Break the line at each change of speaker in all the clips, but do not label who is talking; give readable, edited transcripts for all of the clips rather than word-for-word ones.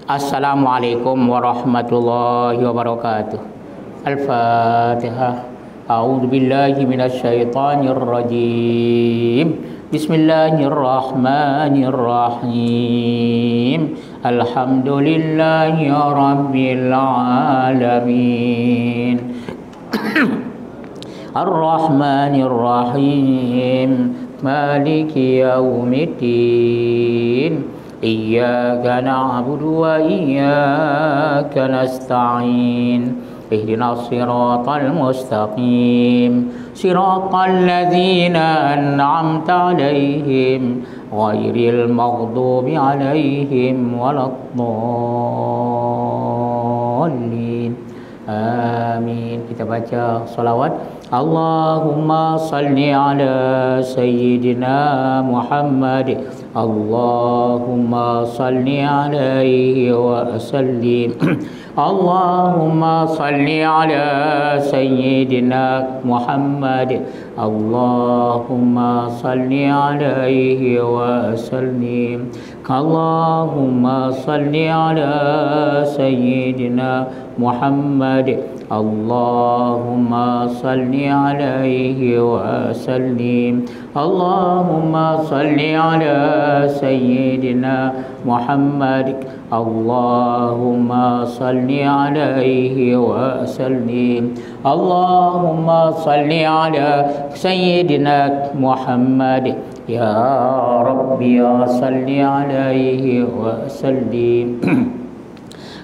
Assalamualaikum warahmatullahi wabarakatuh. Al-Fatihah. A'udzu billahi minasyaitonir rajim. Bismillahirrahmanirrahim. Alhamdulillahi rabbil alamin. Ar-Rahmanir Rahim. Maliki yaumiddin. Iyyaka na'budu wa iyyaka nasta'in. Ihdinas siratal mustaqim. Siratal ladzina an'amta 'alaihim ghairil maghdubi 'alaihim waladdallin. Amin. Kita baca salawat. Allahumma salli ala sayyidina Muhammad. Allahumma salli alaihi wa sallim. Allahumma salli ala sayyidina Muhammad. Allahumma salli alaihi wa sallim. Allahumma salli ala sayyidina Muhammad. Allahumma salli alaihi wa sallim. Allahumma salli ala sayyidina Muhammad. Allahumma salli alaihi wa sallim. Allahumma salli ala sayyidina Muhammad. Ya Rabbi ya salli alaihi wa sallim.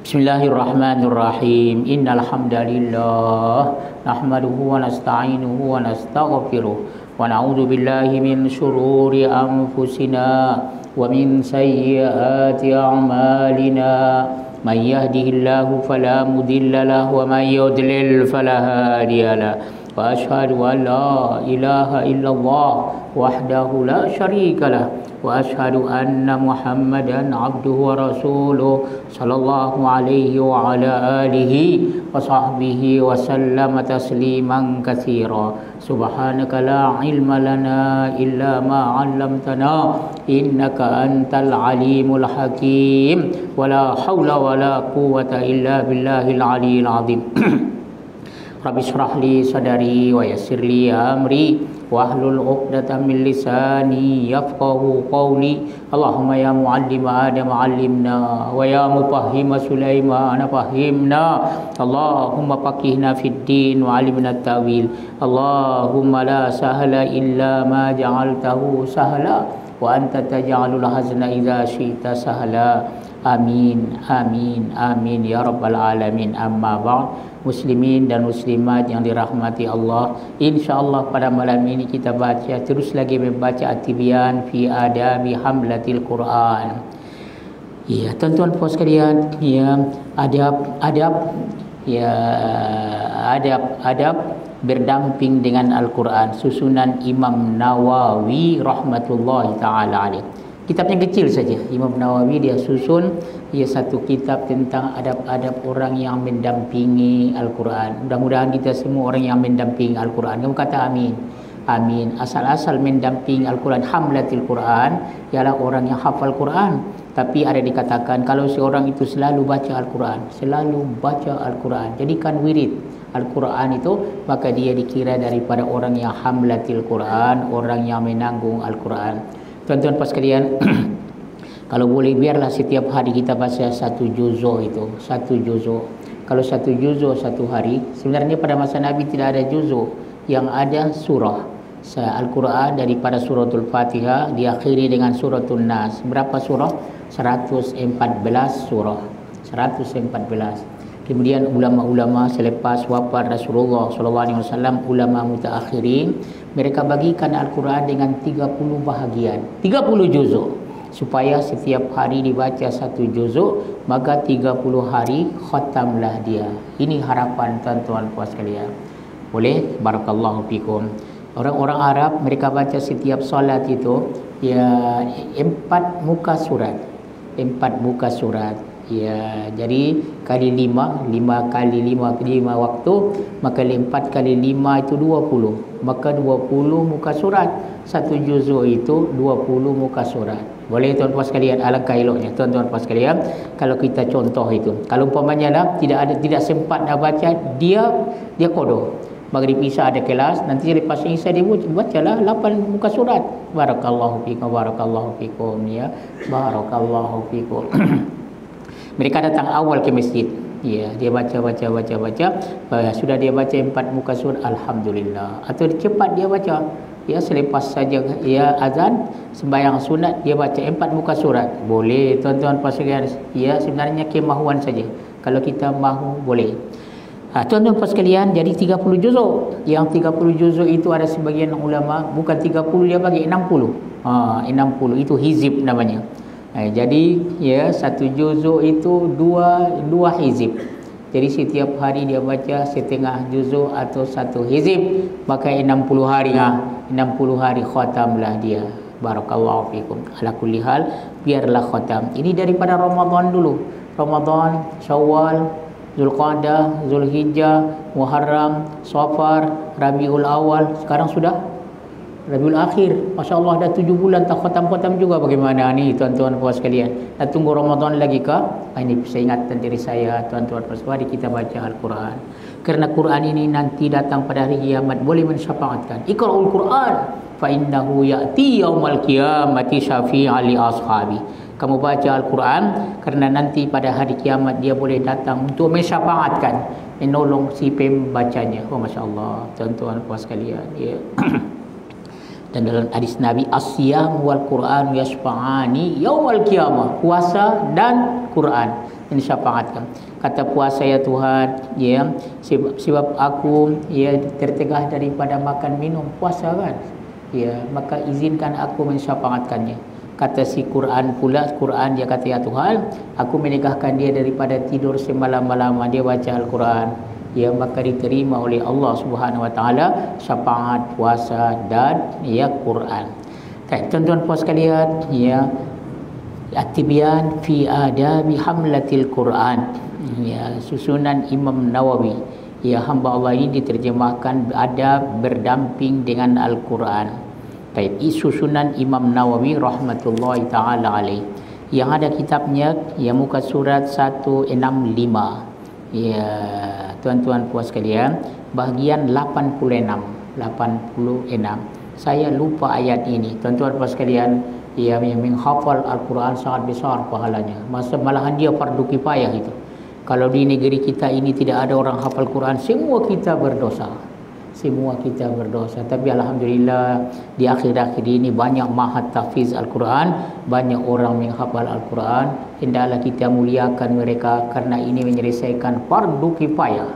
Bismillahirrahmanirrahim. Innal hamdalillah nahmaduhu wa nasta'inuhu wa nastaghfiruh wa na'udzu billahi min shururi anfusina wa min sayyiati a'malina. Man yahdihillahu fala mudilla lahu wa man yudlil fala hadiya lahu. Wa asyhadu an la ilaha illallah wahdahu la syarika lah. Wa asyhadu anna Muhammadan abduhu wa rasuluh sallallahu alaihi wa ala alihi wa sahbihi wa sallama tasliman katsira. Subhanaka la ilma lana illa ma 'allamtana innaka antal alimul hakim. Wa la haula wa la quwwata illa billahil aliyyil azim. Rabbi shrah li sadari wa yassir li amri wahlul 'uqdatam min lisani yafqahu qawli. Allahumma ya muallim Adam 'allimna wa ya mufahhim Sulaiman fahhimna. Allahumma faqihna fid din wa 'allimna at-ta'wil. Allahumma la sahla illa ma ja'altahu sahla wa anta taj'alul hazna idza syi'ta sahla. Amin amin amin ya rabbal alamin. Amma ba'd. Muslimin dan muslimat yang dirahmati Allah, insyaallah pada malam ini kita terus lagi membaca At-Tibyan fi adabi hamlatil Quran. Ya, tuan-tuan puan sekalian, ya, adab berdamping dengan Al-Quran, susunan Imam Nawawi rahmatullahi taala alaih. Kitabnya kecil saja. Imam Nawawi dia susun satu kitab tentang adab-adab orang yang mendampingi Al-Quran. Mudah-mudahan kita semua orang yang mendampingi Al-Quran. Kamu kata amin. Amin. Asal-asal mendampingi Al-Quran, hamlatil Quran, ialah orang yang hafal Quran. Tapi ada dikatakan kalau seorang itu selalu baca Al-Quran, selalu baca Al-Quran, jadikan wirid Al-Quran itu, maka dia dikira daripada orang yang hamlatil Quran, orang yang menanggung Al-Quran. Tuan-tuan pas sekalian, kalau boleh biarlah setiap hari kita baca satu juzuk itu, satu juzuk. Kalau satu juzuk satu hari, sebenarnya pada masa Nabi tidak ada juzuk, yang ada surah. Al-Quran daripada suratul Fatihah diakhiri dengan suratul Nas. Berapa surah? 114 surah. 114. Kemudian ulama-ulama selepas wafat Rasulullah SAW, ulama mutaakhirin, mereka bagikan Al-Quran dengan 30 bahagian, 30 juzuk, supaya setiap hari dibaca satu juzuk, maka 30 hari khatamlah dia. Ini harapan tuan-tuan puan sekalian. Boleh? Barakallahu fikum. Orang-orang Arab mereka baca setiap solat itu 4 muka surat. 4 muka surat. Ya, jadi kali 5 kali 5 waktu, maka 4 kali 5 itu 20. Maka 20 muka surat. Satu juzuk itu 20 muka surat. Boleh tuan-tuan sekalian, alangkah eloknya tuan-tuan puan sekalian kalau kita contoh itu. Kalau umpamanya lah tidak sempat nak baca, dia kodoh. Maghrib Isya ada kelas, nanti lepas Isya dia bacalah 8 muka surat. Barakallahu fikum, barakallahu fikum, ya. Barakallahu fikum. Mereka datang awal ke masjid. Ya, dia baca. Sudah dia baca 4 muka surat, alhamdulillah. Atau cepat dia baca. Ya, selepas saja ya azan sembahyang sunat dia baca 4 muka surat. Boleh tuan-tuan puan sekalian. Ya, sebenarnya kemahuan saja. Kalau kita mahu boleh. Tuan-tuan puan sekalian, jadi 30 juzuk. Yang 30 juzuk itu ada sebagian ulama bukan 30 dia bagi 60. 60 itu hizib namanya. Jadi ya satu juzuk itu dua hizib. Jadi setiap hari dia baca setengah juzuk atau satu hizib, maka 60 hari 60 hari khatamlah dia. Barakallahu fikum. Ala kulli hal, biarlah khatam. Ini daripada Ramadan dulu. Ramadan, Syawal, Zulqa'dah, Zulhijjah, Muharram, Safar, Rabiul Awal. Sekarang sudah Rabiul Akhir. Masya Allah dah 7 bulan tak khatam-khatam juga. Bagaimana ni tuan-tuan puan sekalian? Dah tunggu Ramadan lagi kah? Ini saya ingatkan diri saya, tuan-tuan puan sekalian, kita baca Al-Quran. Kerana Quran ini nanti datang pada hari kiamat boleh mensyafaatkan. Iqra'ul Quran fa innahu ya'ti yaumal qiyamati syafi'an li ashabi. Kamu baca Al-Quran kerana nanti pada hari kiamat dia boleh datang untuk mensyafaatkan, menolong si pembacanya. Oh, Masya Allah, tuan-tuan puan sekalian, ya. Dan dalam hadis Nabi, as-siyam wal Quran yashfa'ani yaumal qiyamah. Puasa dan Quran mensyafaatkan. Kata puasa, ya Tuhan, ya, sebab aku ya tertegah daripada makan minum, puasa kan, ya, maka izinkan aku mensyafaatkannya. Kata si Quran pula, Quran dia kata, ya Tuhan, aku menegahkan dia daripada tidur semalam-malam, dia baca Al-Quran, ya, maka diterima oleh Allah Subhanahu Wa Taala syafaat, puasa dan ya Quran. Baik, tuan-tuan puan sekalian, ya, at-tibyan fi adabi hamlatil Quran, ya, susunan Imam Nawawi. Ya, hamba Allah ini diterjemahkan adab berdamping dengan Al-Quran. Baik, susunan Imam Nawawi rahmatullahi taala alaih. Yang ada kitabnya yang muka surat 165. Ya, tuan-tuan puan sekalian, bahagian 86. Saya lupa ayat ini. Tuan-tuan puan sekalian, yang menghafal Al-Quran sangat besar pahalanya. Malahan dia fardu kifayah itu. Kalau di negeri kita ini tidak ada orang hafal Quran, semua kita berdosa. Tapi alhamdulillah di akhir-akhir ini banyak mahat tahfiz Al-Quran, banyak orang menghafal Al-Quran. Hendaklah kita muliakan mereka kerana ini menyelesaikan fardu kifayah.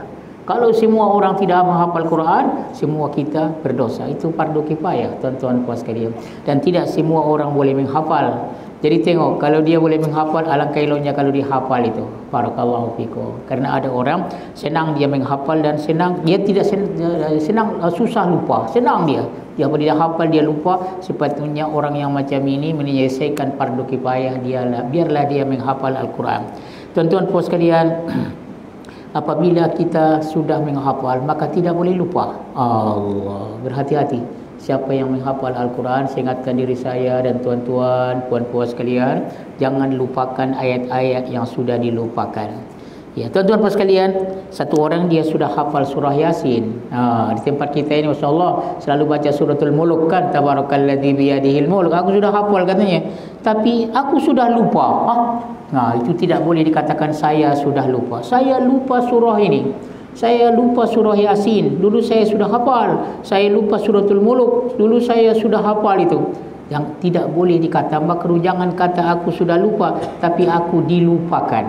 Kalau semua orang tidak menghafal Quran, semua kita berdosa. Itu fardu kifayah, tuan-tuan puan sekalian. Dan tidak semua orang boleh menghafal. Jadi tengok, kalau dia boleh menghafal, alangkah eloknya kalau dia hafal itu. Barakallahu fikum. Kerana ada orang senang dia menghafal dan senang dia tidak senang susah lupa. Senang dia. Dia bila dia hafal dia lupa. Sepatutnya orang yang macam ini menyelesaikan fardu kifayah, biarlah dia menghafal Al-Quran. Tuan-tuan puan sekalian, apabila kita sudah menghafal maka tidak boleh lupa. Allah, berhati-hati. Siapa yang menghafal Al-Quran, saya ingatkan diri saya dan tuan-tuan, puan-puan sekalian, jangan lupakan ayat-ayat yang sudah dilupakan. Ya, tuan-tuan puan sekalian, satu orang dia sudah hafal surah Yasin. Di tempat kita ini, Masya Allah, selalu baca suratul Mulk kan, tabarakalladzi biyadihil mulk. Aku sudah hafal katanya, tapi aku sudah lupa. Itu tidak boleh dikatakan saya sudah lupa. Saya lupa surah ini. Saya lupa surah Yasin, dulu saya sudah hafal. Saya lupa suratul Mulk, dulu saya sudah hafal itu. Yang tidak boleh dikata makruh, jangan kata aku sudah lupa, tapi aku dilupakan.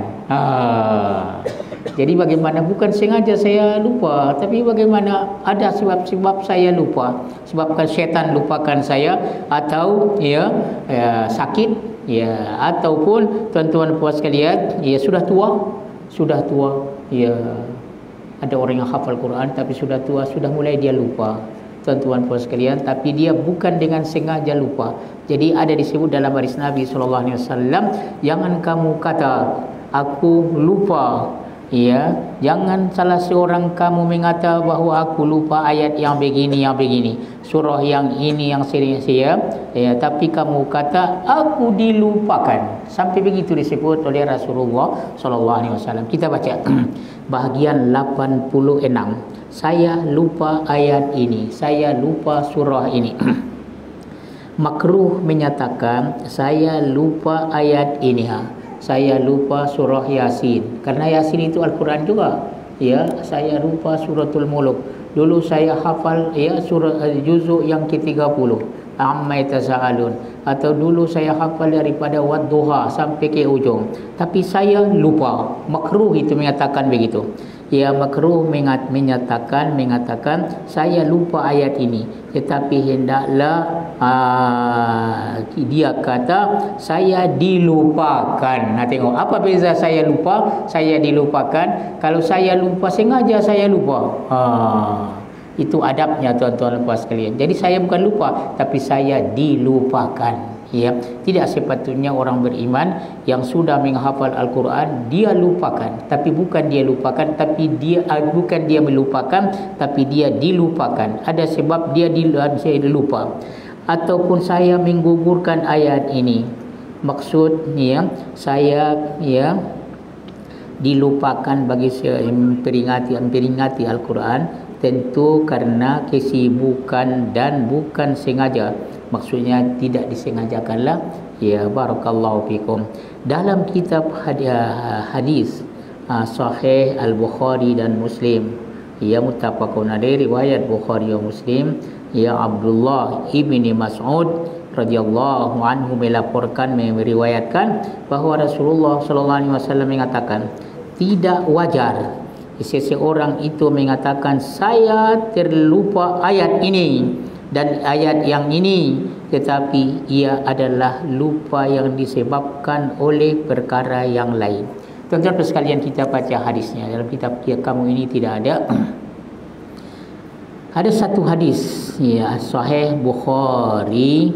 Jadi bagaimana, bukan sengaja saya lupa, tapi bagaimana ada sebab-sebab saya lupa. Sebabkan syaitan lupakan saya, atau sakit, ya, ataupun tuan-tuan puan sekalian, ya, sudah tua, ya. Ada orang yang hafal Quran tapi sudah tua, sudah mulai dia lupa. Tuan-tuan puan sekalian, tapi dia bukan dengan sengaja lupa. Jadi ada disebut dalam hadis Nabi SAW, jangan kamu kata aku lupa Ya, jangan salah seorang kamu mengata bahawa aku lupa ayat yang begini, surah yang ini yang sering saya, ya, tapi kamu kata aku dilupakan. Sampai begitu disebut oleh Rasulullah sallallahu alaihi wasallam. Kita baca bahagian 86. Saya lupa ayat ini, saya lupa surah ini. Makruh menyatakan saya lupa ayat ini, saya lupa surah Yasin, karena Yasin itu Al-Quran juga. Ya, saya lupa suratul Mulk. Dulu saya hafal ya surah juzuk yang ke-30, amma yatasaalun, atau dulu saya hafal daripada Wadduha sampai ke ujung, tapi saya lupa. Makruh itu menyatakan begitu. Ya, makruh mengatakan saya lupa ayat ini, tetapi hendaklah dia kata saya dilupakan. Nah, tengok apa beza saya lupa, saya dilupakan. Kalau saya lupa sengaja saya lupa. Itu adabnya tuan-tuan dan puan sekalian. Jadi saya bukan lupa, tapi saya dilupakan. Ya, tidak sepatutnya orang beriman yang sudah menghafal Al-Quran dia lupakan, tapi bukan dia lupakan, tapi dia bukan dia melupakan, tapi dia dilupakan. Ada sebab dia lupa. Ataupun saya menggugurkan ayat ini. Maksudnya saya dilupakan bagi memperingati Al-Quran, tentu karena kesibukan dan bukan sengaja. Maksudnya tidak disengajakanlah. Ya, barakallahu fikum. Dalam kitab hadis Sahih Al-Bukhari dan Muslim, ya, muttafaqun alaih, riwayat Bukhari dan Muslim, ya, Abdullah ibni Mas'ud radhiyallahu anhu melaporkan, meriwayatkan bahawa Rasulullah sallallahu alaihi wasallam mengatakan, tidak wajar seseorang itu mengatakan saya terlupa ayat ini dan ayat yang ini, tetapi ia adalah lupa yang disebabkan oleh perkara yang lain. Tuan-tuan sekalian, kita baca hadisnya. Dalam kitab kamu ini tidak ada. Ada satu hadis, ya, Sahih Bukhari,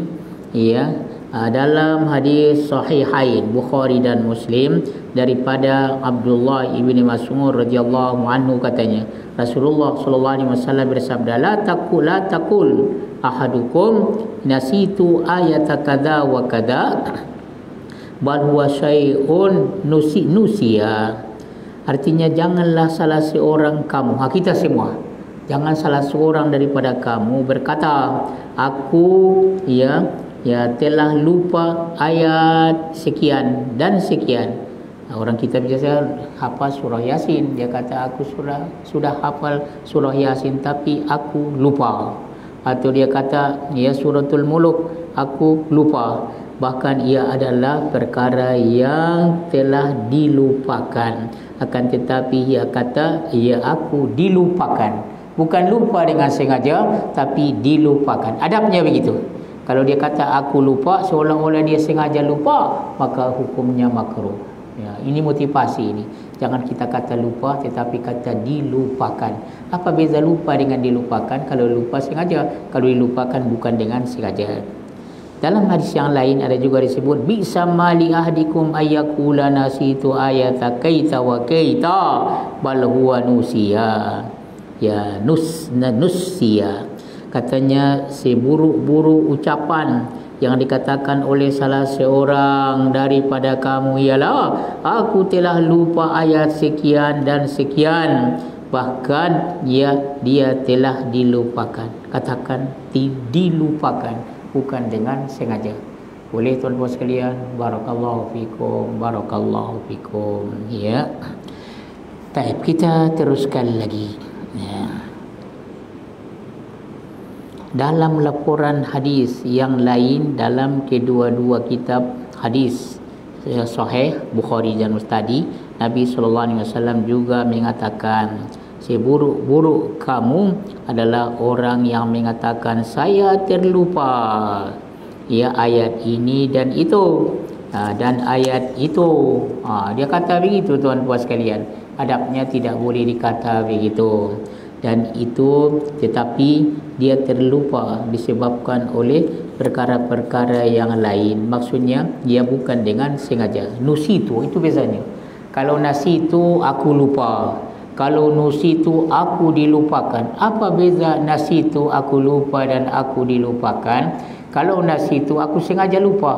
ya, dalam hadis Sahihain Bukhari dan Muslim, daripada Abdullah ibni Mas'ud radhiyallahu anhu, katanya Rasulullah sallallahu alaihi wasallam bersabda, la taqul ahadukum nasitu ayata kadza wa kadza bal huwa syai'un nusiya. Artinya, janganlah salah seorang kamu, kita semua, jangan salah seorang daripada kamu berkata, aku telah lupa ayat sekian dan sekian. Orang kita biasa hafal surah Yasin, dia kata aku sudah hafal surah Yasin tapi aku lupa. Atau dia kata ya suratul Mulk aku lupa. Bahkan ia adalah perkara yang telah dilupakan. Akan tetapi ia kata ya aku dilupakan. Bukan lupa dengan sengaja, tapi dilupakan. Adabnya begitu. Kalau dia kata aku lupa seolah-olah dia sengaja lupa, maka hukumnya makruh. Ya, ini motivasi ini. Jangan kita kata lupa, tetapi kata dilupakan. Apa beza lupa dengan dilupakan? Kalau lupa sengaja, kalau dilupakan bukan dengan sengaja. Dalam hadis yang lain ada juga disebut bisa mali ahdikum ayyakula nasitu ayata kaita wa kaita bal huwa nusiya. Ya, nusiya. Katanya seburuk-buruk ucapan yang dikatakan oleh salah seorang daripada kamu ialah aku telah lupa ayat sekian dan sekian, bahkan dia telah dilupakan. Katakan dilupakan, bukan dengan sengaja. Boleh tuan-tuan sekalian? Barakallahu fikum, barakallahu fikum. Ya. Baik, kita teruskan lagi. Ya. Dalam laporan hadis yang lain dalam kedua-dua kitab hadis Sahih Bukhari dan Muslim, Nabi SAW juga mengatakan seburuk-buruk kamu adalah orang yang mengatakan saya terlupa ya ayat ini dan itu dan ayat itu. Dia kata begitu tuan-tuan sekalian. Adabnya tidak boleh dikata begitu. Dan itu tetapi dia terlupa disebabkan oleh perkara-perkara yang lain. Maksudnya dia bukan dengan sengaja. Nusitu itu bezanya. Kalau nasitu aku lupa, kalau nusitu aku dilupakan. Apa beza nasitu aku lupa dan aku dilupakan? Kalau nasitu aku sengaja lupa.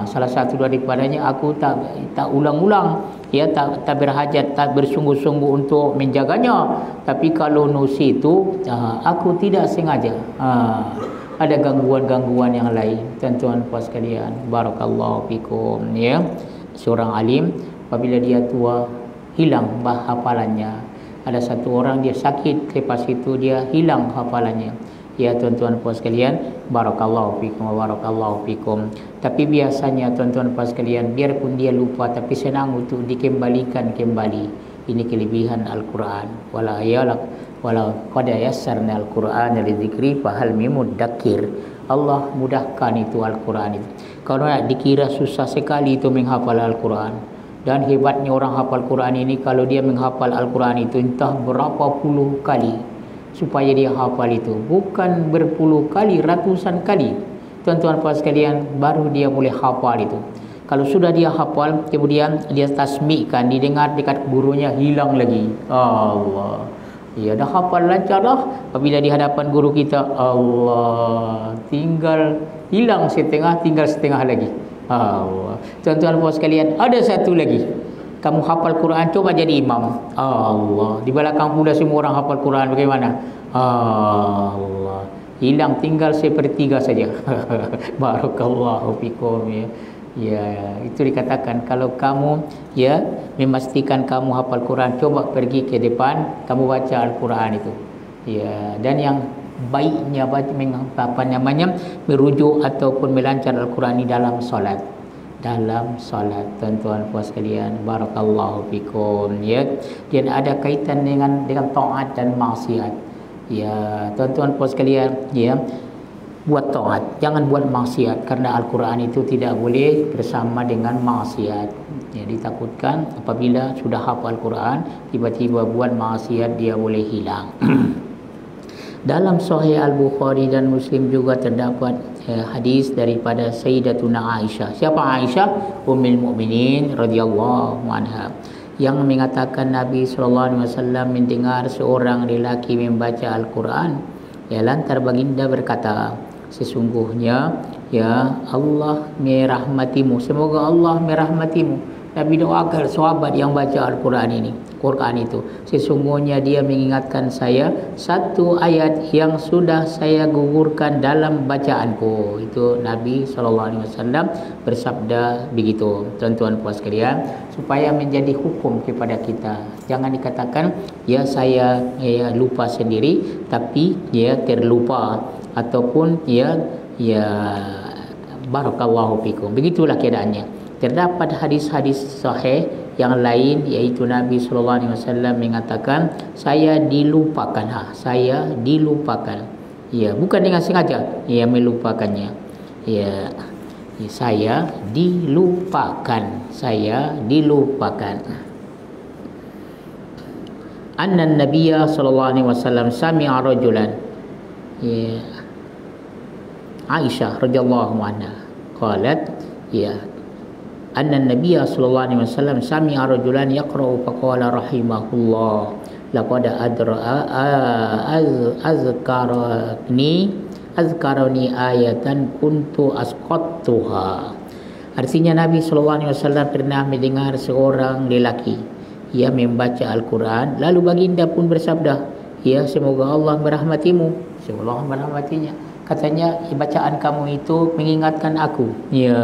Salah satu daripadanya aku tak ulang-ulang, ya, tak berhajat, tak bersungguh-sungguh untuk menjaganya. Tapi kalau nusitu aku tidak sengaja. Ada gangguan-gangguan yang lain. Tuan-tuan puan sekalian, barakallahu fikum, ya. Seorang alim apabila dia tua, hilang hafalannya. Ada satu orang dia sakit, lepas itu dia hilang hafalannya. Ya tuan-tuan puan sekalian, barakallahu fikum wa barakallahu fikum. Tapi biasanya tuan-tuan puan sekalian, biarpun dia lupa tapi senang untuk dikembalikan kembali. Ini kelebihan Al-Quran. Wala yalaq wala qad yassarna Al-Quran lidzikri fahal min mudakkir. Allah mudahkan itu Al-Quran itu. Kalau nak dikira susah sekali itu menghafal Al-Quran. Dan hebatnya orang hafal Quran ini, kalau dia menghafal Al-Quran itu entah berapa puluh kali supaya dia hafal itu. Bukan berpuluh kali, ratusan kali. Tuan-tuan puan sekalian, baru dia boleh hafal itu. Kalau sudah dia hafal, kemudian dia tasmikkan, didengar dekat gurunya, hilang lagi. Allah. Ya, dah hafal lancar dah. Apabila di hadapan guru kita, Allah, tinggal hilang setengah, tinggal setengah lagi. Allah. Tuan-tuan puan sekalian, ada satu lagi. Kamu hafal Quran, coba jadi imam. Allah. Di belakang pula semua orang hafal Quran, bagaimana? Allah. Hilang tinggal sepertiga saja. Barakallahu fikum, ya. Ya, itu dikatakan kalau kamu, ya, memastikan kamu hafal Quran, coba pergi ke depan, kamu baca Al-Quran itu. Ya, dan yang baiknya merujuk ataupun melancar Al-Quran ini dalam solat. Dalam solat, tuan-tuan puan sekalian, barakallahu fikum, ya. Dan ada kaitan dengan taat dan maksiat. Ya, tuan-tuan puan sekalian, ya, buat taat, jangan buat maksiat, karena Al-Quran itu tidak boleh bersama dengan maksiat. Ya, ditakutkan apabila sudah hafal Al-Quran tiba-tiba buat maksiat, dia boleh hilang. Dalam Sahih Al-Bukhari dan Muslim juga terdapat hadis daripada Sayyidatuna Aisyah. Siapa Aisyah? Ummul Mukminin radhiyallahu anha, yang mengatakan Nabi SAW mendengar seorang lelaki membaca Al-Quran. Ya, lantar baginda berkata, sesungguhnya, ya, Allah merahmatimu, semoga Allah merahmatimu. Nabi doakan sahabat yang baca Al-Quran itu, sesungguhnya dia mengingatkan saya satu ayat yang sudah saya gugurkan dalam bacaanku. Itu Nabi SAW bersabda begitu. Tuan-tuan puan sekalian, supaya menjadi hukum kepada kita, jangan dikatakan, ya, saya lupa sendiri, tapi ya terlupa, ataupun ya barakallahu fikum. Begitulah keadaannya. Terdapat hadis-hadis sahih yang lain, iaitu Nabi SAW mengatakan, saya dilupakan. Saya dilupakan. Ya, bukan dengan sengaja, ya, melupakannya. Ya, saya dilupakan. Saya dilupakan. Anna Nabiyya SAW sami'a rajulan, ya, Aisyah radhiyallahu anha qalat, ya, anna Nabiyya sallallahu alaihi wasallam sami'a rajulan yaqra'u faqala rahimahullah laqad azkarani ayatan kuntu asqattuha. Artinya Nabi sallallahu alaihi wasallam pernah mendengar seorang lelaki yang membaca Al-Quran, lalu baginda pun bersabda, ya, semoga Allah merahmatimu, semoga Allah merahmatinya. Katanya, bacaan kamu itu mengingatkan aku. Ya,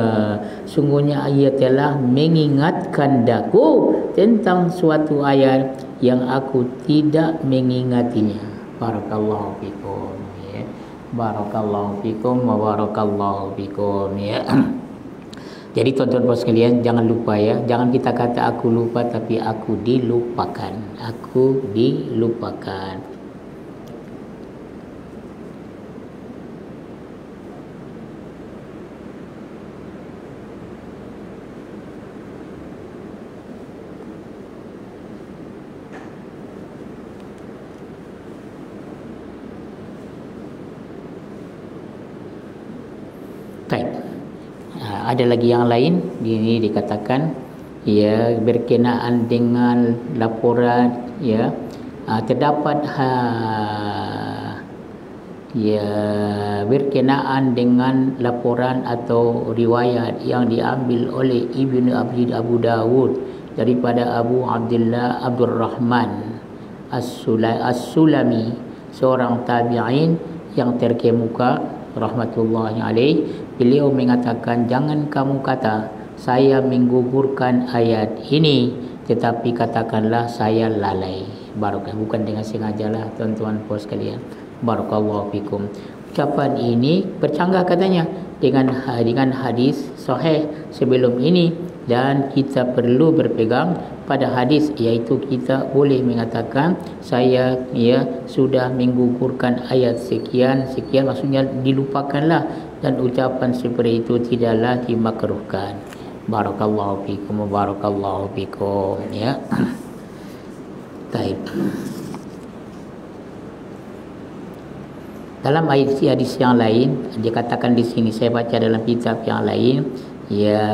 sungguhnya ayat telah mengingatkan daku tentang suatu ayat yang aku tidak mengingatinya. Barakallahu fikum, ya. Barakallahu fikum wa barakallahu fikum, ya. Jadi tuan-tuan puan sekalian, jangan lupa, ya. Jangan kita kata aku lupa, tapi aku dilupakan. Aku dilupakan. Baik. Ada lagi yang lain. Ini dikatakan, ya berkenaan dengan laporan ya terdapat ya berkenaan dengan laporan atau riwayat yang diambil oleh Ibnu Abu Dawud daripada Abu Abdullah Abdurrahman As-Sulami, seorang tabi'in yang terkemuka rahmatullahi alaih. Beliau mengatakan, jangan kamu kata saya menggugurkan ayat ini, tetapi katakanlah saya lalai. Barakah, bukan dengan sengajalah tuan-tuan puan sekalian. Barakallahu fikum. Ucapan ini bercanggah katanya dengan hadis sahih sebelum ini, dan kita perlu berpegang pada hadis, iaitu kita boleh mengatakan saya sudah menggugurkan ayat sekian, maksudnya dilupakanlah, dan ucapan seperti itu tidaklah dimakruhkan. Barakallahu fikum, barakallahu fikum ya. Baik. Dalam hadis yang lain dikatakan di sini, saya baca dalam kitab yang lain, ya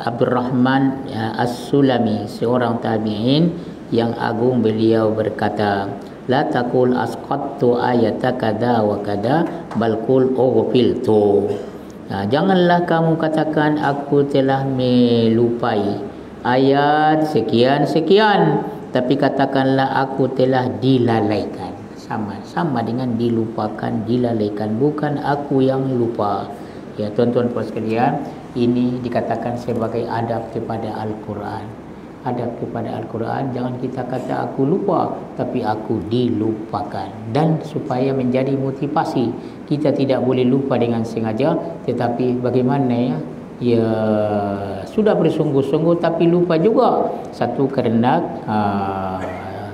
Abdurrahman As-Sulami, seorang tabi'in yang agung, beliau berkata, la taqul asqattu ayata kada wa kada bal qul ughfiltu. Janganlah kamu katakan aku telah melupai ayat sekian, tapi katakanlah aku telah dilalaikan. Sama dengan dilupakan, dilalaikan, bukan aku yang lupa. Ya tuan-tuan puan sekalian, ini dikatakan sebagai adab kepada Al-Quran. Adab kepada Al-Quran, jangan kita kata aku lupa, tapi aku dilupakan. Dan supaya menjadi motivasi, kita tidak boleh lupa dengan sengaja, tetapi bagaimana ya sudah bersungguh-sungguh tapi lupa juga. Satu kerana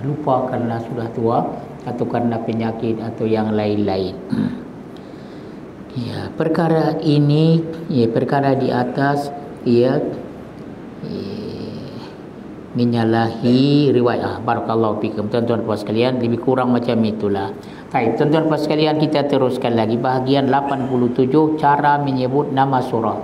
lupa kerana sudah tua, atau karena penyakit atau yang lain-lain. Ya, perkara ini, ya perkara di atas, ya menyalahi riwayat. Barakallahu fikum tuan-tuan puan sekalian, lebih kurang macam itulah. Baik, tuan-tuan puan sekalian, kita teruskan lagi bahagian 87, cara menyebut nama surah.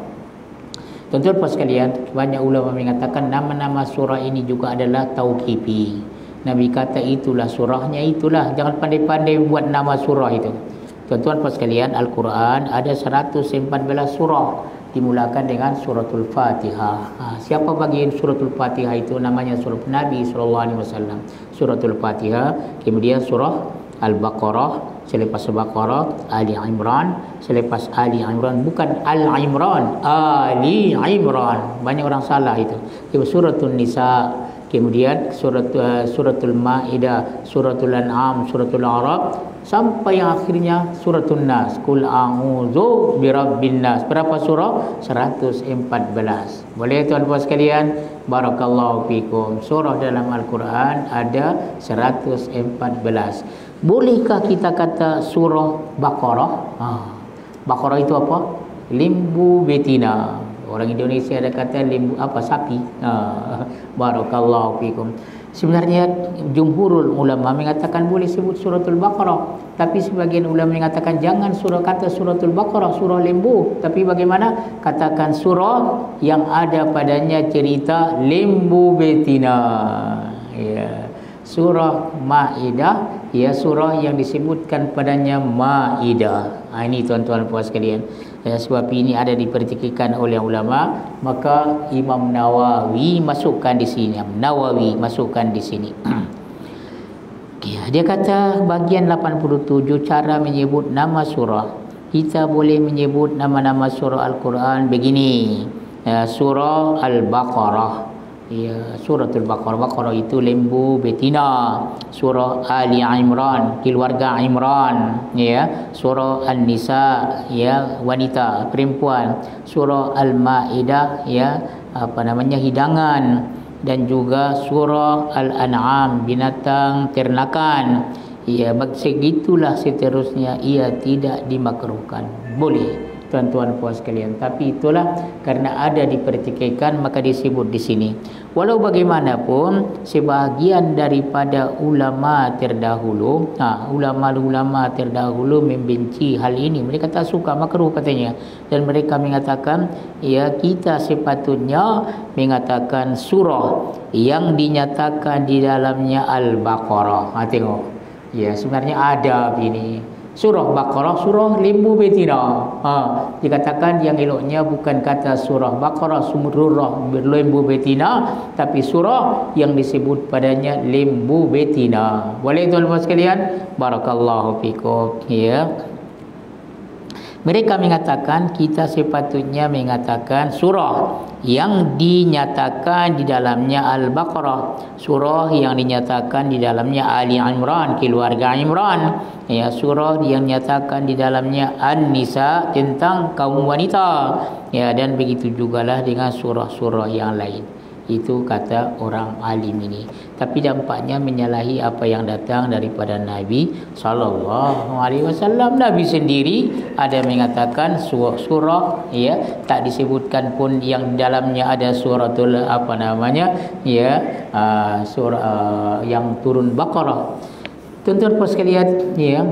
Tuan-tuan puan sekalian, banyak ulama mengatakan nama-nama surah ini juga adalah tauqifi. Nabi kata itulah surahnya, itulah. Jangan pandai-pandai buat nama surah itu. Tuan-tuan puan sekalian, Al-Quran ada 114 surah. Dimulakan dengan suratul Fatihah. Siapa bagian suratul Fatihah itu? Namanya surah Nabi SAW. Suratul Fatihah. Kemudian surah Al-Baqarah. Selepas Al-Baqarah, Ali Imran. Selepas Ali Imran, bukan Al-Imran, Ali Imran. Banyak orang salah itu. Suratul Nisa. Kemudian suratul Maidah, suratul An'am, suratul Arab, sampai yang akhirnya suratul Nas. Qul a'udzu birabbin nas. Berapa surah? 114. Boleh tuan-tuan sekalian? Barakallahu fikum. Surah dalam Al-Quran ada 114. Bolehkah kita kata surah Baqarah? Baqarah itu apa? Lembu betina. Orang Indonesia ada kata lembu apa, sapi. Barakallahu fikum. Sebenarnya jumhurul ulama mengatakan boleh sebut suratul Baqarah, tapi sebagian ulama mengatakan jangan kata suratul Baqarah, surah lembu. Tapi bagaimana? Katakan surah yang ada padanya cerita lembu betina. Ya. Surah Maidah, ya surah yang disebutkan padanya Maidah. Ini tuan-tuan puan sekalian. Sebab ini ada dipertikaikan oleh ulama, maka Imam Nawawi masukkan di sini. Dia kata bagian 87 cara menyebut nama surah. Kita boleh menyebut nama-nama surah Al-Quran begini. Surah Al-Baqarah. Ya, suratul Baqarah. Baqarah itu lembu betina. Surah Ali Imran, keluarga Imran. Ya, surah An-Nisa, ya wanita, perempuan. Surah Al-Maidah, ya hidangan. Dan juga surah Al-An'am, binatang ternakan. Ya, segitulah seterusnya, ia tidak dimakruhkan. Boleh tuan-tuan puan sekalian, tapi itulah karena ada dipertikaikan maka disebut di sini. Walau bagaimanapun sebahagian daripada ulama terdahulu, ulama-ulama terdahulu membenci hal ini. Mereka tak suka, makruh katanya. Dan mereka mengatakan, ya, kita sepatutnya mengatakan surah yang dinyatakan di dalamnya Al-Baqarah. Tengok. Ya, sebenarnya ada ini. Surah Baqarah, surah lembu betina. Dikatakan yang eloknya bukan kata surah Baqarah, surah lembu betina, tapi surah yang disebut padanya lembu betina. Boleh tuan-tuan sekalian? Barakallahu fikum. Ya. Mereka mengatakan kita sepatutnya mengatakan surah yang dinyatakan di dalamnya Al-Baqarah, surah yang dinyatakan di dalamnya Ali Imran, keluarga Imran, ya, surah yang dinyatakan di dalamnya An-Nisa tentang kaum wanita, ya, dan begitu jugalah dengan surah-surah yang lain. Itu kata orang alim ini. Tapi dampaknya menyalahi apa yang datang daripada Nabi SAW. Nabi sendiri ada mengatakan surah, ya, tak disebutkan pun yang dalamnya ada suratul surah yang turun Baqarah. Tuan-tuan sekalian, ya,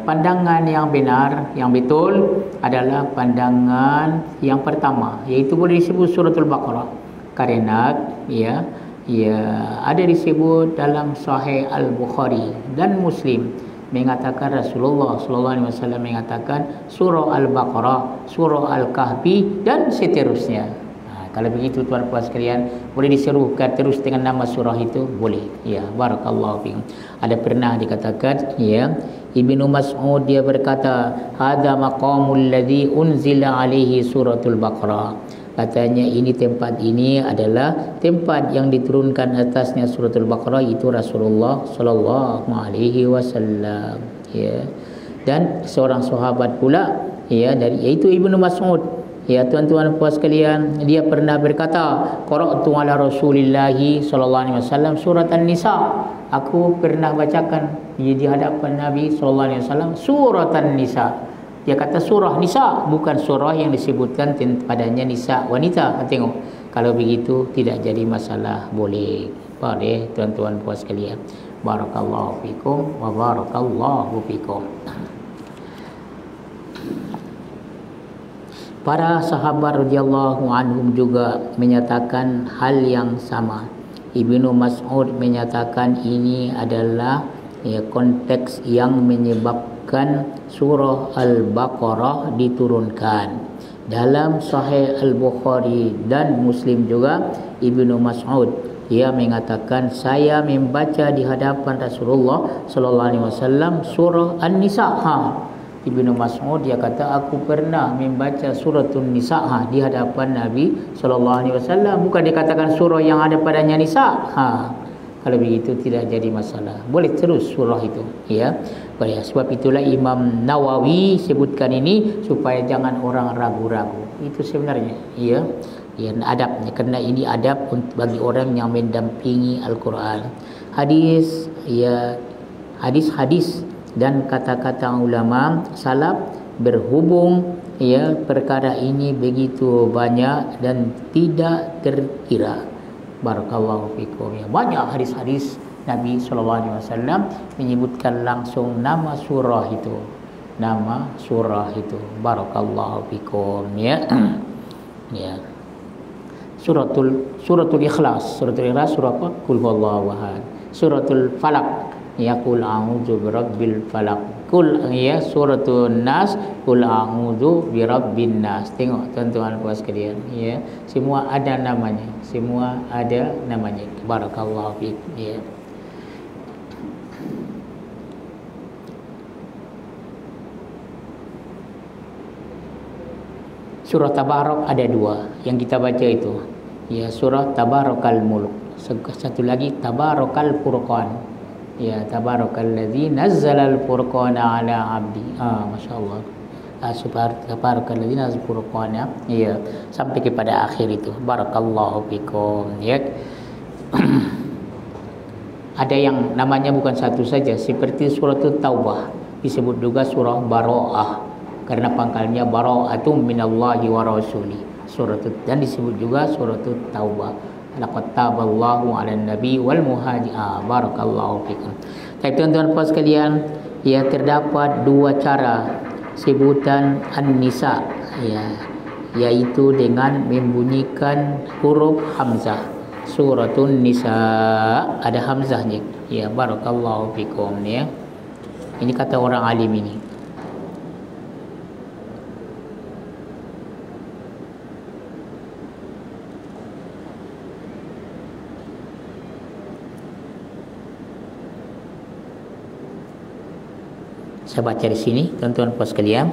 pandangan yang benar, yang betul adalah pandangan yang pertama, iaitu boleh disebut suratul Baqarah karena ada disebut dalam Sahih Al-Bukhari dan Muslim, mengatakan Rasulullah SAW mengatakan surah Al-Baqarah, surah Al-Kahfi dan seterusnya. Kalau begitu tuan-tuan sekalian, boleh diserukan terus dengan nama surah itu? Boleh. Ya, barakallahu fiikum. Ada pernah dikatakan, ya, Ibnu Mas'ud dia berkata, "Hadza maqamul ladzi unzila alaihi suratul Baqarah." Katanya tempat ini adalah tempat yang diturunkan atasnya suratul Baqarah, itu Rasulullah sallallahu alaihi wasallam, ya. Dan seorang sahabat pula, ya, yaitu Ibnu Mas'ud. Ya, tuan-tuan puan sekalian, dia pernah berkata, qara'tu ala Rasulillah sallallahu alaihi wasallam surat An-Nisa. Aku pernah bacakan di hadapan Nabi sallallahu alaihi wasallam surat An-Nisa. Dia kata surah Nisa, bukan surah yang disebutkan padanya nisa, wanita. Tengok. Kalau begitu tidak jadi masalah, boleh. Boleh tuan-tuan puan sekalian. Barakallahu fikum wa barakallahu fikum. Para sahabat radhiyallahu anhum juga menyatakan hal yang sama. Ibnu Mas'ud menyatakan ini adalah, ya, konteks yang menyebabkan surah Al-Baqarah diturunkan. Dalam Sahih Al-Bukhari dan Muslim juga, Ibnu Mas'ud dia mengatakan, saya membaca di hadapan Rasulullah sallallahu alaihi wasallam surah An-Nisa. Ibnu Mas'ud dia kata, aku pernah membaca suratul Nisa di hadapan Nabi sallallahu alaihi wasallam. Bukan dia katakan surah yang ada padanya Nisa. Kalau begitu tidak jadi masalah. Boleh terus surah itu, ya. Boleh. Sebab itulah Imam Nawawi sebutkan ini supaya jangan orang ragu-ragu. Itu sebenarnya, ya. Ya, adabnya, kerana ini adab bagi orang yang mendampingi Al-Quran. Hadis, ya, hadis-hadis dan kata-kata ulama salaf berhubung, ya, perkara ini begitu banyak dan tidak terkira. Barakallahu fikum. Ya, banyak hadis-hadis Nabi SAW menyebutkan langsung nama surah itu. Nama surah itu. Barakallahu fikum. Ya. Ya. Suratul Ikhlas. Suratul Ikhlas surah apa? Qul huwallahu ahad. Suratul Falaq, ya, qul a'udzu birabbil falaq. Qul, ya, suratul Nas, qul a'udzu birabbin nas. Tengok tuan-tuan puan sekalian, ya, semua ada namanya, semua ada namanya. Barakallahu fiik, ya. Surah Tabarak ada dua yang kita baca itu, ya, surah Tabarakal Mulk. Satu lagi Tabarakal Furqan. Ya, tabarakalladzi nazzalal furqana ala 'abdi. Masyaallah. Tabarakalladzi nazzalal furqana. Ya, sampai kepada akhir itu. Barakallahu fikum. Ya. Ada yang namanya bukan satu saja, seperti surah Taubah disebut juga surah Bara'ah karena pangkalnya bara'atum minallahi wa rasuli. dan disebut juga suratul Taubah. Laqad taballahu 'alan nabi wal muhajirin. Barakallahu fikum. Tapi tuan-tuan puan sekalian, ya, terdapat dua cara sebutan An-Nisa, ya, iaitu dengan membunyikan huruf hamzah. Suratul Nisa ada hamzahnya. Ya, barakallahu fikum, ya. Ini kata orang alim ini. Saya baca di sini, tuan-tuan puan sekalian.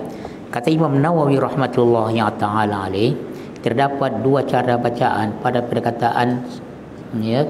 Kata Imam Nawawi rahmatullahi ta'ala alaih, terdapat dua cara bacaan pada perkataan, ya,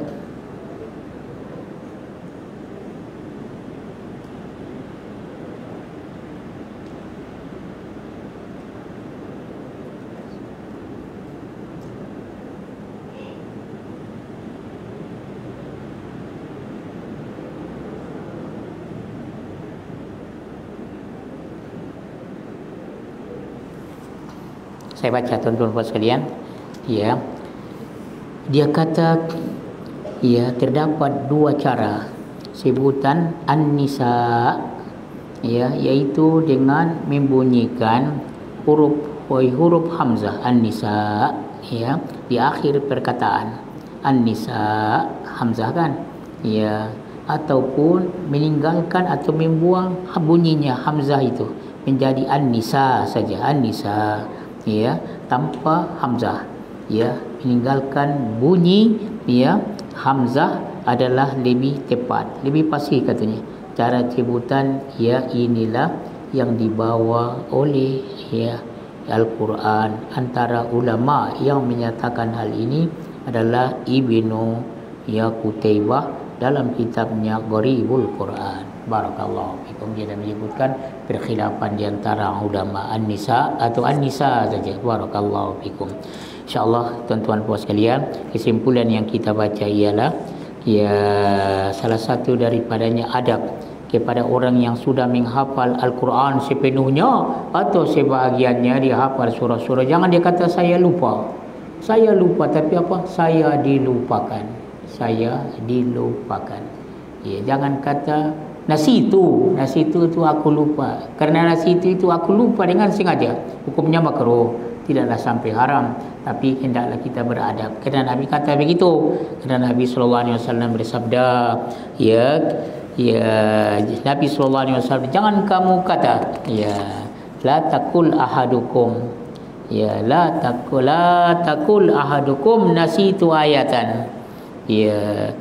saya baca tuan-tuan puan sekalian. Ya, dia kata, ya, terdapat dua cara sebutan An-Nisa, ya, iaitu dengan membunyikan huruf hamzah An-Nisa, ya, di akhir perkataan. An-Nisa hamzah kan, ya, ataupun meninggalkan atau membuang bunyinya hamzah itu menjadi An-Nisa saja, An-Nisa, ya, tanpa hamzah, ya, meninggalkan bunyi, ya, hamzah adalah lebih tepat, lebih pasti katanya. Cara sebutan, ya, inilah yang dibawa oleh, ya, Al-Quran. Antara ulama yang menyatakan hal ini adalah Ibnu, ya, Qutaibah dalam kitabnya Gharibul Quran. Barakallahu fikum. Dia menyebutkan perkhilafan di antara ulama An-Nisa atau An-Nisa saja. Barakallahu fikum. InsyaAllah tuan-tuan puan sekalian, kesimpulan yang kita baca ialah, ya, salah satu daripadanya adab kepada orang yang sudah menghafal Al-Quran sepenuhnya atau sebahagiannya dia hafal surah-surah. Jangan dia kata saya lupa. Saya lupa, tapi apa? Saya dilupakan. Saya dilupakan. Ya, jangan kata nasi itu aku lupa. Kerana nasi itu aku lupa dengan sengaja. Hukumnya makruh, tidaklah sampai haram, tapi hendaklah kita beradab. Kerana Nabi kata begitu. Kerana Nabi SAW bersabda, ya, Nabi SAW, jangan kamu kata, ya, la takul ahadukum, ya, la takul ahadukum nasitu ayatan, ya,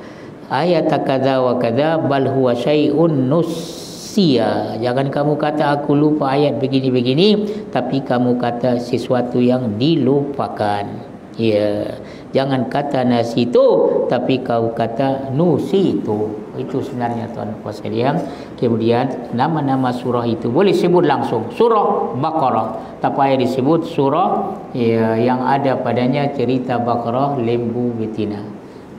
ayat kadza wa kadza bal huwa syai'un nusiya. Jangan kamu kata aku lupa ayat begini-begini, tapi kamu kata sesuatu yang dilupakan. Ya, jangan kata nasitu, tapi kau kata nusitu. Itu sebenarnya tuan puan sekalian. Kemudian nama-nama surah itu boleh sebut langsung. Surah Baqarah, tak payah disebut surah, ya, yang ada padanya cerita Baqarah lembu betina.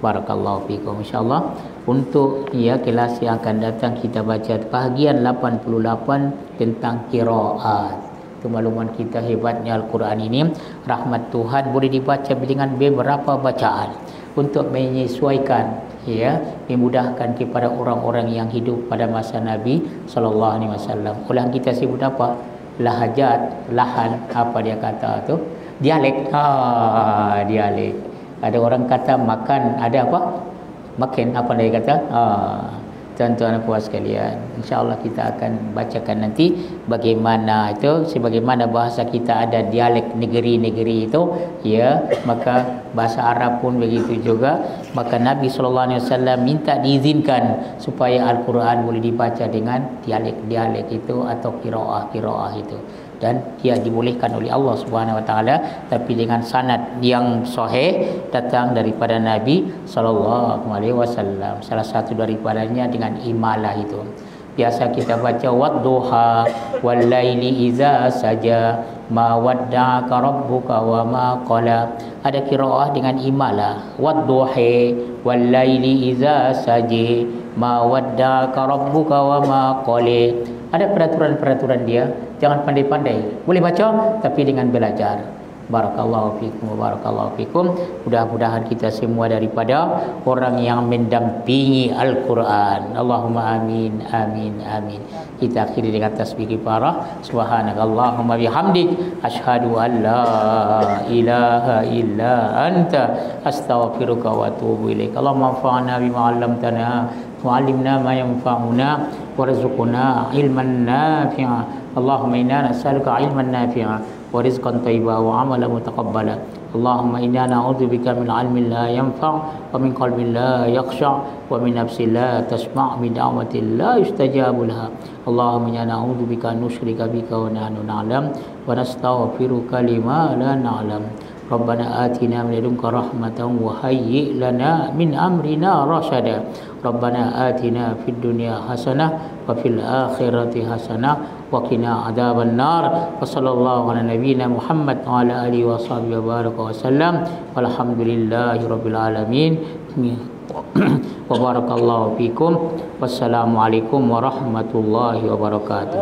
Barakallahu fikum. InsyaAllah untuk, ya, kelas yang akan datang kita baca bahagian 88 tentang qiraat. Itu makluman kita hebatnya Al-Quran ini. Rahmat Tuhan boleh dibaca dengan beberapa bacaan untuk menyesuaikan, ya, memudahkan kepada orang-orang yang hidup pada masa Nabi SAW. Ulang kita sebut apa? Lahajat, lahan, apa dia kata tu? Dialek. Dialek. Ada orang kata makan, ada apa? Makan, apa dia kata? Tuan-tuan puan sekalian, insya-Allah kita akan bacakan nanti bagaimana itu, sebagaimana bahasa kita ada dialek negeri-negeri itu, ya, maka bahasa Arab pun begitu juga. Maka Nabi SAW minta diizinkan supaya Al-Quran boleh dibaca dengan dialek-dialek itu atau qiraah-qiraah itu, dan dia dibolehkan oleh Allah Subhanahu Wa Taala, tapi dengan sanad yang sahih datang daripada Nabi SAW. Salah satu daripadanya dengan imalah itu. Biasa kita baca wadduha wal laili iza saja ma wadda'aka rabbuka wa ma qala. Ada qiraah dengan imalah. Wadduhi wal laili iza saja ma wadda'aka rabbuka wa ma qala. Ada peraturan-peraturan dia. Jangan pandai-pandai. Boleh baca tapi dengan belajar. Barakallahu fikum wa barakallahu fikum. Mudah-mudahan kita semua daripada orang yang mendampingi Al-Quran. Allahumma amin, amin, amin. Kita akhiri dengan tasbih kifarah. Subhanakallahumma bihamdik asyhadu an la ilaha illa anta astaghfiruka wa atubu ilaik. Allahumma anfa'na bima 'allamtana wa 'allimna ma yanfa'una warzuqna ilman nafi'a. Allahumma inna nas'aluka ilman nafi'a wa rizqan thayyiban wa 'amalan mutaqabbala. Allahumma inna na'udzubika min 'ilmin la yanfa' wa min qalbin la yakhsha' wa min nafsin la tasma' min da'watin la yustajabu laha. Allahumma inna na'udzubika an nusyrika bika wa nahnu na'lam wa nastaghfiruka lima la na'lam. Rabbana atina min ladunka rahmatan wa hayyi' lana min amrina rashada. Rabbana atina fid dunya hasanah wa fil akhirati hasanah wa qina adzaban nar. Wa sallallahu ala nabiyyina Muhammad wa ala alihi wa sahbihi wa baraka wa sallam. Walhamdulillahi rabbil alamin. Wa barakallahu fikum. Wassalamualaikum warahmatullahi wabarakatuh.